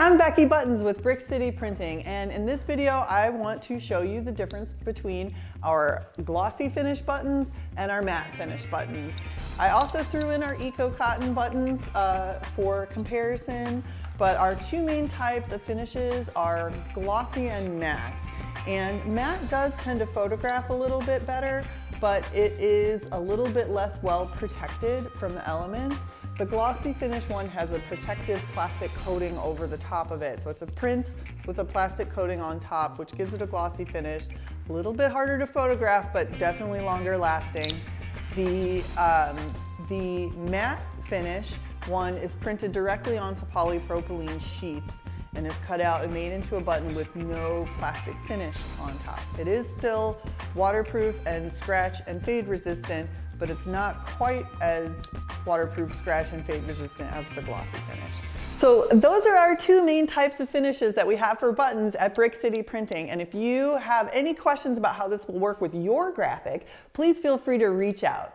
I'm Becky Buttons with Brick City Printing, and in this video I want to show you the difference between our glossy finish buttons and our matte finish buttons. I also threw in our eco cotton buttons for comparison, but our two main types of finishes are glossy and matte. And matte does tend to photograph a little bit better, but it is a little bit less well protected from the elements. The glossy finish one has a protective plastic coating over the top of it. So it's a print with a plastic coating on top, which gives it a glossy finish. A little bit harder to photograph, but definitely longer lasting. The matte finish one is printed directly onto polypropylene sheets and is cut out and made into a button with no plastic finish on top. It is still waterproof and scratch and fade resistant, but it's not quite as waterproof, scratch, and fade resistant as the glossy finish. So those are our two main types of finishes that we have for buttons at Brick City Printing. And if you have any questions about how this will work with your graphic, please feel free to reach out.